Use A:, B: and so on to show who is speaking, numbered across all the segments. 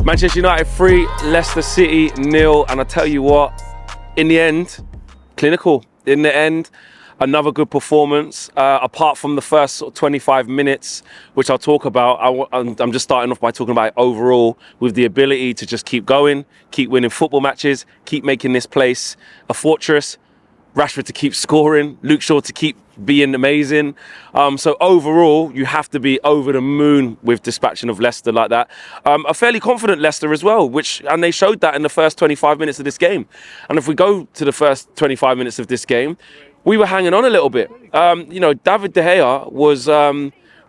A: Manchester United 3, Leicester City 0, and I tell you what, in the end, clinical. In the end, another good performance. Apart from the first 25 minutes, which I'll talk about, I'm just starting off by talking about it overall, with the ability to just keep going, keep winning football matches, keep making this place a fortress. Rashford to keep scoring, Luke Shaw to keep being amazing. So overall, you have to be over the moon with dispatching of Leicester like that. A fairly confident Leicester as well, and they showed that in the first 25 minutes of this game. And if we go to the first 25 minutes of this game, we were hanging on a little bit. David De Gea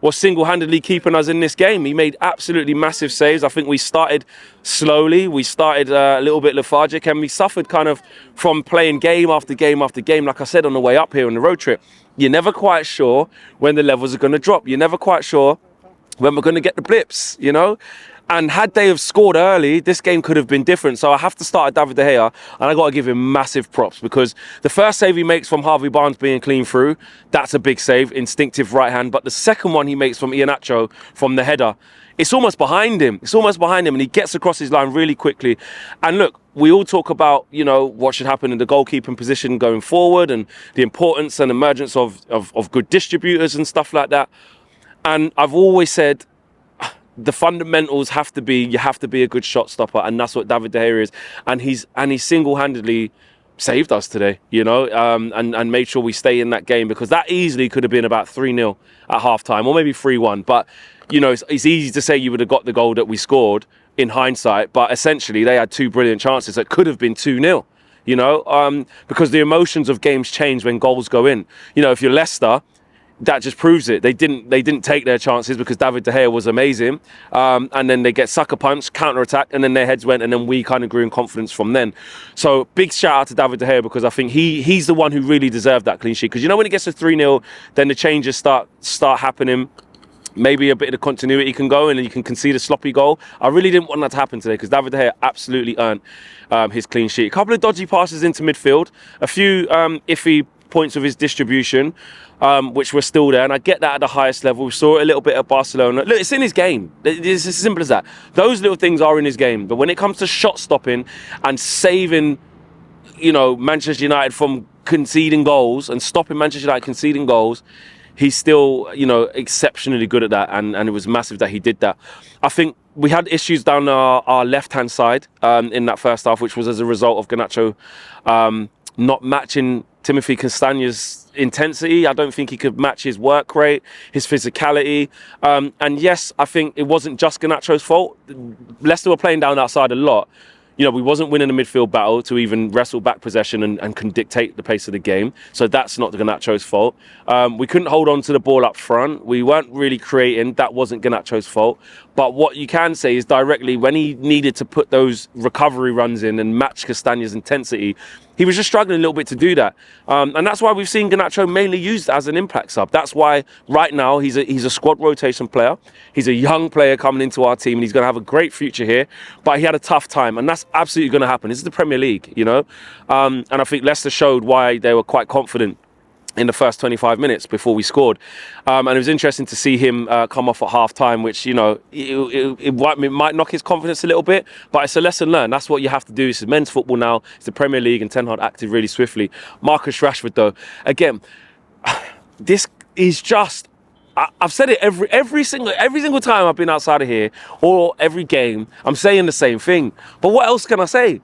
A: was single-handedly keeping us in this game. He made absolutely massive saves. I think we started slowly. We started a little bit lethargic, and we suffered kind of from playing game after game after game. Like I said on the way up here on the road trip, you're never quite sure when the levels are going to drop. You're never quite sure when we're going to get the blips, And had they have scored early, this game could have been different. So I have to start at David De Gea, and I got to give him massive props, because the first save he makes from Harvey Barnes being clean through, that's a big save, instinctive right hand. But the second one he makes from Iheanacho from the header, it's almost behind him. And he gets across his line really quickly. And look, we all talk about, what should happen in the goalkeeping position going forward, and the importance and emergence of good distributors and stuff like that. And I've always said, the fundamentals have to be, you have to be a good shot stopper, and that's what David De Gea is. And he's single-handedly saved us today, and made sure we stay in that game, because that easily could have been about 3-0 at half-time, or maybe 3-1. But, it's easy to say you would have got the goal that we scored in hindsight, but essentially they had two brilliant chances that could have been 2-0, because the emotions of games change when goals go in. If you're Leicester, that just proves it. They didn't take their chances because David De Gea was amazing, and then they get sucker punch, counter attack, and then their heads went, and then we kind of grew in confidence from then. So big shout out to David De Gea, because I think he's the one who really deserved that clean sheet. Because when it gets to 3-0, then the changes start happening. Maybe a bit of the continuity can go, and you can concede a sloppy goal. I really didn't want that to happen today, because David De Gea absolutely earned his clean sheet. A couple of dodgy passes into midfield, a few iffy points of his distribution, which were still there, and I get that at the highest level. We saw it a little bit at Barcelona. Look, it's in his game. It's as simple as that. Those little things are in his game. But when it comes to shot stopping and saving, Manchester United from conceding goals, and stopping Manchester United conceding goals, he's still, exceptionally good at that, and it was massive that he did that. I think we had issues down our left-hand side in that first half, which was as a result of Garnacho not matching Timothy Castagne's intensity. I don't think he could match his work rate, his physicality. And yes, I think it wasn't just Garnacho's fault. Leicester were playing down outside a lot. We wasn't winning the midfield battle to even wrestle back possession and can dictate the pace of the game. So that's not Garnacho's fault. We couldn't hold on to the ball up front. We weren't really creating. That wasn't Garnacho's fault. But what you can say is directly, when he needed to put those recovery runs in and match Castagne's intensity, he was just struggling a little bit to do that. And that's why we've seen Garnacho mainly used as an impact sub. That's why right now he's a squad rotation player. He's a young player coming into our team, and he's going to have a great future here. But he had a tough time, and that's absolutely going to happen. This is the Premier League, And I think Leicester showed why they were quite confident in the first 25 minutes before we scored. And it was interesting to see him come off at half-time, which, it might knock his confidence a little bit, but it's a lesson learned. That's what you have to do. This is men's football now. It's the Premier League, and Ten Hag acted really swiftly. Marcus Rashford, though, again, this is just... I've said it every single time I've been outside of here, or every game, I'm saying the same thing. But what else can I say?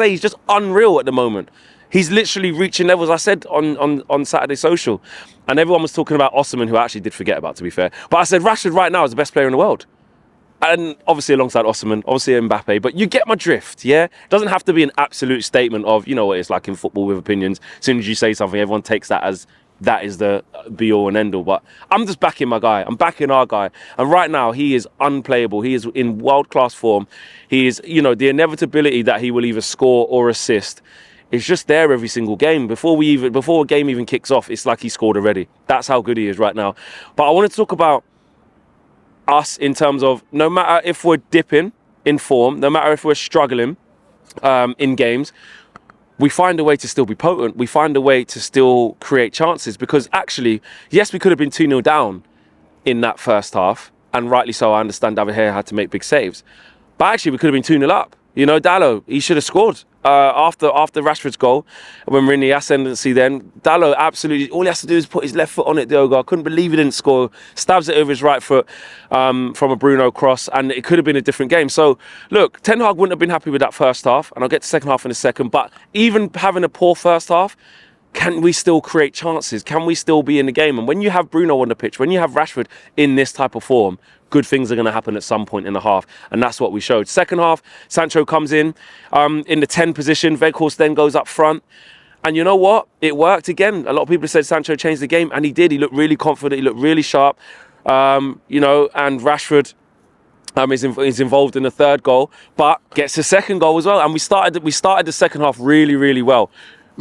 A: He's just unreal at the moment. He's literally reaching levels. I said on Saturday Social, and everyone was talking about Osimhen, who I actually did forget about, to be fair. But I said Rashford right now is the best player in the world. And obviously alongside Osimhen, obviously Mbappe. But you get my drift, yeah? It doesn't have to be an absolute statement of, what it's like in football with opinions. As soon as you say something, everyone takes that as that is the be-all and end-all. But I'm just backing my guy. I'm backing our guy. And right now, he is unplayable. He is in world-class form. He is, the inevitability that he will either score or assist. It's just there every single game. Before a game even kicks off, it's like he scored already. That's how good he is right now. But I want to talk about us in terms of, no matter if we're dipping in form, no matter if we're struggling in games, we find a way to still be potent. We find a way to still create chances, because actually, yes, we could have been 2-0 down in that first half, and rightly so. I understand David Gea had to make big saves. But actually, we could have been 2-0 up. You know, Dalot, he should have scored after Rashford's goal. When we're in the ascendancy then, Dalot absolutely, all he has to do is put his left foot on it, Diogo. I couldn't believe he didn't score. Stabs it over his right foot from a Bruno cross, and it could have been a different game. So, look, Ten Hag wouldn't have been happy with that first half, and I'll get to second half in a second, but even having a poor first half, can we still create chances? Can we still be in the game? And when you have Bruno on the pitch, when you have Rashford in this type of form, good things are going to happen at some point in the half. And that's what we showed. Second half, Sancho comes in the 10 position. Weghorst then goes up front. And you know what? It worked again. A lot of people said Sancho changed the game, and he did. He looked really confident. He looked really sharp. You know, and Rashford is involved in the third goal, but gets the second goal as well. And we started the second half really, really well.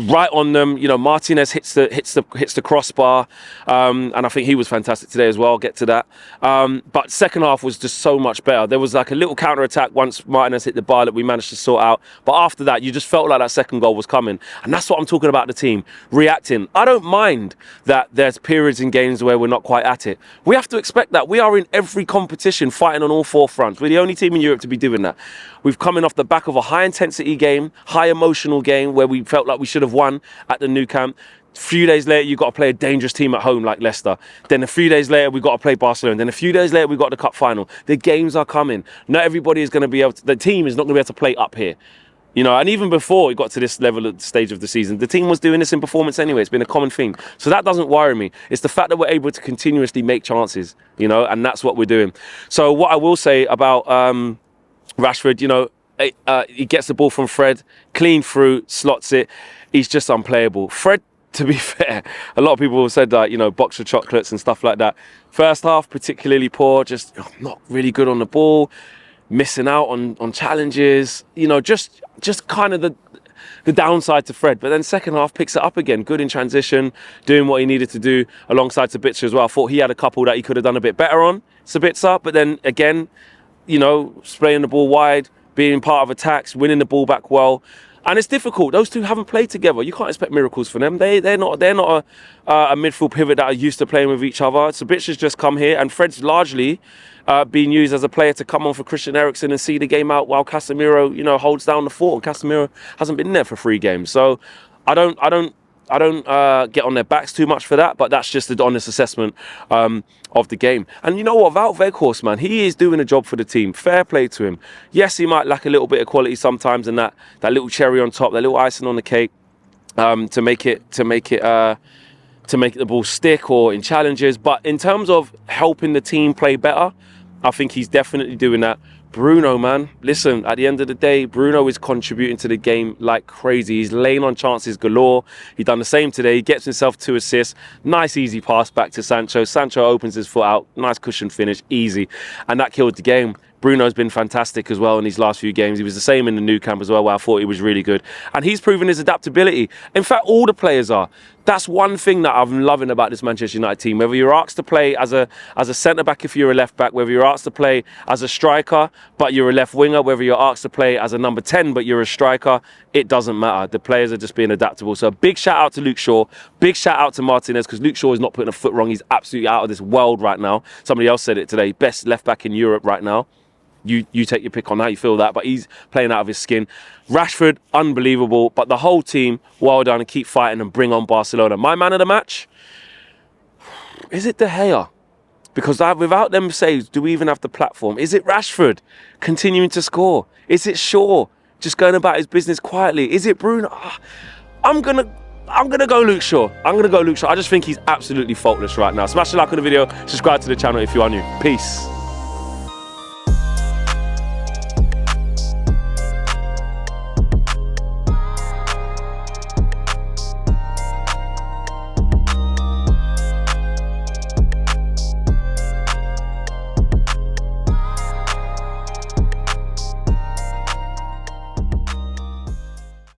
A: Right on them, you know. Martinez hits the crossbar, and I think he was fantastic today as well. I'll get to that. But second half was just so much better. There was like a little counter attack once Martinez hit the bar that we managed to sort out. But after that, you just felt like that second goal was coming, and that's what I'm talking about. The team reacting. I don't mind that there's periods in games where we're not quite at it. We have to expect that. We are in every competition, fighting on all four fronts. We're the only team in Europe to be doing that. We've come in off the back of a high-intensity game, high-emotional game where we felt like we should have won at the Nou Camp. A few days later, you've got to play a dangerous team at home like Leicester. Then a few days later, we've got to play Barcelona. Then a few days later, we've got the cup final. The games are coming. Not everybody is going to be able to, the team is not going to be able to play up here. You know, and even before we got to this level at the stage of the season, the team was doing this in performance anyway. It's been a common theme. So that doesn't worry me. It's the fact that we're able to continuously make chances, you know, and that's what we're doing. So what I will say about Rashford, you know, he gets the ball from Fred, clean through, slots it. He's just unplayable. Fred, to be fair, a lot of people have said that, you know, box of chocolates and stuff like that. First half, particularly poor, just not really good on the ball, missing out on challenges, you know, just kind of the downside to Fred. But then second half picks it up again, good in transition, doing what he needed to do alongside Sabitzer as well. I thought he had a couple that he could have done a bit better on, Sabitzer, but then again, you know, spraying the ball wide, being part of attacks, winning the ball back well. And it's difficult. Those two haven't played together. You can't expect miracles from them. They're not a midfield pivot that are used to playing with each other. Sabitz has just come here, and Fred's largely being used as a player to come on for Christian Eriksen and see the game out while Casemiro, you know, holds down the fort. Casemiro hasn't been there for 3 games, so I don't get on their backs too much for that, but that's just the honest assessment of the game. And you know what, Wout Weghorst, man, he is doing a job for the team. Fair play to him. Yes, he might lack a little bit of quality sometimes, and that little cherry on top, that little icing on the cake, to make the ball stick or in challenges. But in terms of helping the team play better, I think he's definitely doing that. Bruno, man, listen, at the end of the day, Bruno is contributing to the game like crazy. He's laying on chances galore. He done the same today. He gets himself 2 assists. Nice, easy pass back to Sancho. Sancho opens his foot out. Nice cushion finish, easy. And that killed the game. Bruno's been fantastic as well in these last few games. He was the same in the Nou Camp as well, where I thought he was really good. And he's proven his adaptability. In fact, all the players are. That's one thing that I'm loving about this Manchester United team. Whether you're asked to play as a centre-back if you're a left-back, whether you're asked to play as a striker but you're a left-winger, whether you're asked to play as a number 10 but you're a striker, it doesn't matter. The players are just being adaptable. So a big shout-out to Luke Shaw. Big shout-out to Martinez, because Luke Shaw is not putting a foot wrong. He's absolutely out of this world right now. Somebody else said it today. Best left-back in Europe right now. You take your pick on how you feel that, but he's playing out of his skin. Rashford, unbelievable, but the whole team, well done, and keep fighting and bring on Barcelona. My man of the match, is it De Gea? Because without them saves, do we even have the platform? Is it Rashford continuing to score? Is it Shaw just going about his business quietly? Is it Bruno? I'm gonna go Luke Shaw. I just think he's absolutely faultless right now. Smash the like on the video, subscribe to the channel if you are new. Peace.